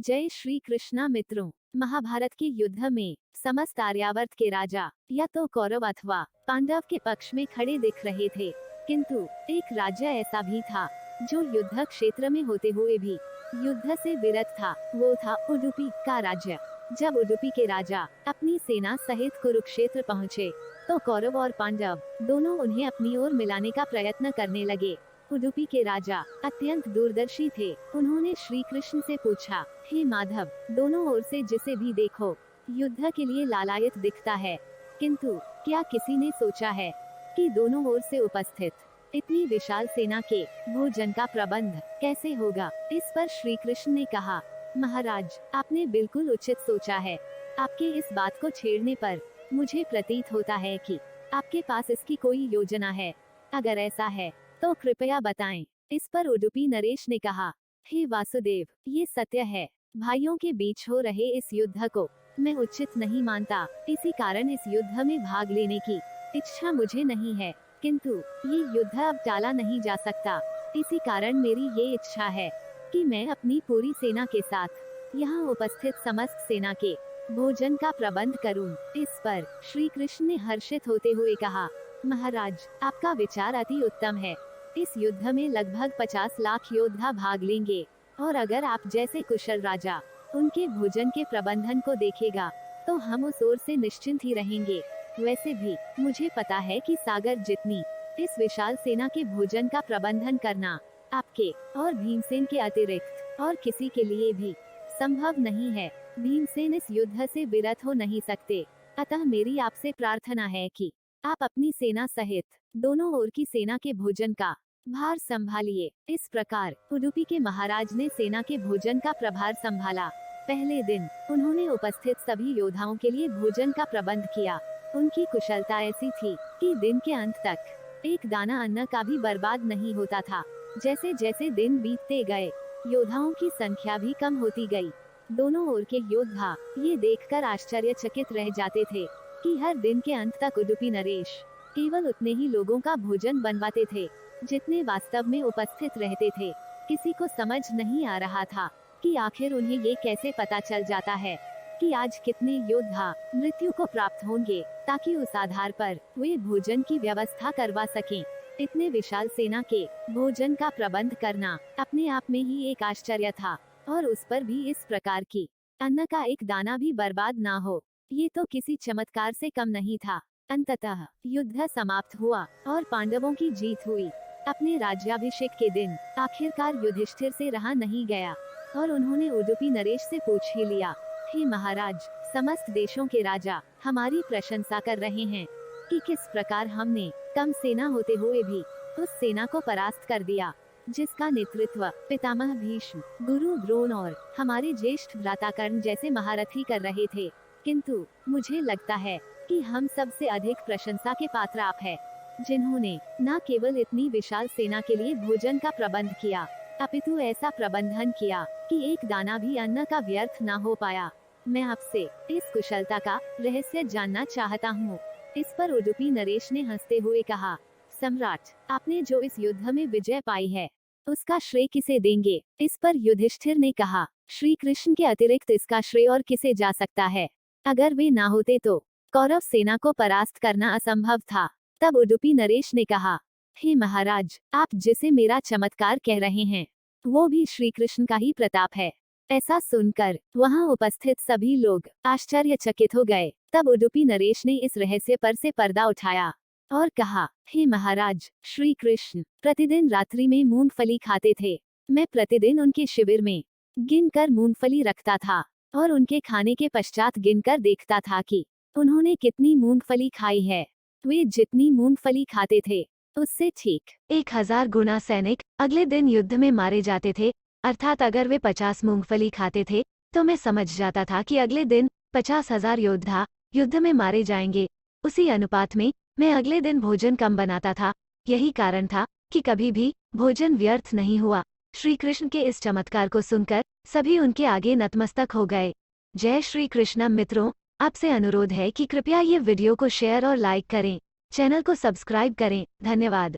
जय श्री कृष्णा मित्रों। महाभारत के युद्ध में समस्त आर्यावर्त के राजा या तो कौरव अथवा पांडव के पक्ष में खड़े दिख रहे थे, किंतु एक राज्य ऐसा भी था जो युद्ध क्षेत्र में होते हुए भी युद्ध से विरत था। वो था उडुपी का राज्य। जब उडुपी के राजा अपनी सेना सहित कुरुक्षेत्र पहुँचे तो कौरव और पांडव दोनों उन्हें अपनी ओर मिलाने का प्रयत्न करने लगे। उडुपी के राजा अत्यंत दूरदर्शी थे। उन्होंने श्री कृष्ण से पूछा, हे माधव, दोनों ओर से जिसे भी देखो युद्ध के लिए लालायत दिखता है, किंतु क्या किसी ने सोचा है कि दोनों ओर से उपस्थित इतनी विशाल सेना के भोजन का प्रबंध कैसे होगा? इस पर श्री कृष्ण ने कहा, महाराज, आपने बिल्कुल उचित सोचा है। आपके इस बात को छेड़ने पर मुझे प्रतीत होता है कि आपके पास इसकी कोई योजना है। अगर ऐसा है तो कृपया बताएं। इस पर उडुपी नरेश ने कहा, हे वासुदेव, ये सत्य है, भाइयों के बीच हो रहे इस युद्ध को मैं उचित नहीं मानता। इसी कारण इस युद्ध में भाग लेने की इच्छा मुझे नहीं है, किंतु ये युद्ध अब टाला नहीं जा सकता। इसी कारण मेरी ये इच्छा है कि मैं अपनी पूरी सेना के साथ यहाँ उपस्थित समस्त सेना के भोजन का प्रबंध करूं। इस पर श्री कृष्ण ने हर्षित होते हुए कहा, महाराज, आपका विचार अति उत्तम है। इस युद्ध में लगभग 50 लाख योद्धा भाग लेंगे, और अगर आप जैसे कुशल राजा उनके भोजन के प्रबंधन को देखेगा तो हम उस ओर से निश्चिंत ही रहेंगे। वैसे भी मुझे पता है कि सागर जितनी इस विशाल सेना के भोजन का प्रबंधन करना आपके और भीमसेन के अतिरिक्त और किसी के लिए भी संभव नहीं है। भीमसेन इस युद्ध से विरत हो नहीं सकते, अतः मेरी आपसे प्रार्थना है कि आप अपनी सेना सहित दोनों ओर की सेना के भोजन का भार संभालिए। इस प्रकार उडुपी के महाराज ने सेना के भोजन का प्रभार संभाला। पहले दिन उन्होंने उपस्थित सभी योद्धाओं के लिए भोजन का प्रबंध किया। उनकी कुशलता ऐसी थी कि दिन के अंत तक एक दाना अन्न का भी बर्बाद नहीं होता था। जैसे जैसे दिन बीतते गए, योद्धाओं की संख्या भी कम होती गई। दोनों ओर के योद्धा ये देखकर आश्चर्यचकित रह जाते थे कि हर दिन के अंत तक उडुपी नरेश केवल उतने ही लोगों का भोजन बनवाते थे जितने वास्तव में उपस्थित रहते थे। किसी को समझ नहीं आ रहा था कि आखिर उन्हें ये कैसे पता चल जाता है कि आज कितने योद्धा मृत्यु को प्राप्त होंगे, ताकि उस आधार पर वे भोजन की व्यवस्था करवा सकें। इतने विशाल सेना के भोजन का प्रबंध करना अपने आप में ही एक आश्चर्य था, और उस पर भी इस प्रकार की अन्न का एक दाना भी बर्बाद ना हो, ये तो किसी चमत्कार से कम नहीं था। अंततः युद्ध समाप्त हुआ और पांडवों की जीत हुई। अपने राज्याभिषेक के दिन आखिरकार युधिष्ठिर से रहा नहीं गया और उन्होंने उडुपी नरेश से पूछ ही लिया, हे महाराज, समस्त देशों के राजा हमारी प्रशंसा कर रहे हैं कि किस प्रकार हमने कम सेना होते हुए भी उस सेना को परास्त कर दिया जिसका नेतृत्व पितामह भीष्म, गुरु द्रोण और हमारे ज्येष्ठ भ्राता कर्ण जैसे महारथी कर रहे थे। किंतु मुझे लगता है कि हम सबसे अधिक प्रशंसा के पात्र आप हैं, जिन्होंने न केवल इतनी विशाल सेना के लिए भोजन का प्रबंध किया, अपितु ऐसा प्रबंधन किया कि एक दाना भी अन्न का व्यर्थ न हो पाया। मैं आपसे इस कुशलता का रहस्य जानना चाहता हूँ। इस पर उडुपी नरेश ने हंसते हुए कहा, सम्राट, आपने जो इस युद्ध में विजय पाई है उसका श्रेय किसे देंगे? इस पर युधिष्ठिर ने कहा, श्री कृष्ण के अतिरिक्त इसका श्रेय और किसे जा सकता है? अगर वे ना होते तो कौरव सेना को परास्त करना असंभव था। तब उडुपी नरेश ने कहा, हे महाराज, आप जिसे मेरा चमत्कार कह रहे हैं वो भी श्री कृष्ण का ही प्रताप है। ऐसा सुनकर वहां उपस्थित सभी लोग आश्चर्यचकित हो गए। तब उडुपी नरेश ने इस रहस्य पर से पर्दा उठाया और कहा, हे महाराज, श्री कृष्ण प्रतिदिन रात्रि में मूंगफली खाते थे। मैं प्रतिदिन उनके शिविर में गिनकर मूंगफली रखता था और उनके खाने के पश्चात गिनकर देखता था कि उन्होंने कितनी मूंगफली खाई है। वे जितनी मूंगफली खाते थे उससे ठीक 1000 गुना सैनिक अगले दिन युद्ध में मारे जाते थे। अर्थात अगर वे 50 मूंगफली खाते थे तो मैं समझ जाता था कि अगले दिन 50,000 योद्धा युद्ध में मारे जाएंगे। उसी अनुपात में मैं अगले दिन भोजन कम बनाता था। यही कारण था कि कभी भी भोजन व्यर्थ नहीं हुआ। श्री कृष्ण के इस चमत्कार को सुनकर सभी उनके आगे नतमस्तक हो गए। जय श्री कृष्ण मित्रों, आपसे अनुरोध है कि कृपया ये वीडियो को शेयर और लाइक करें, चैनल को सब्सक्राइब करें। धन्यवाद।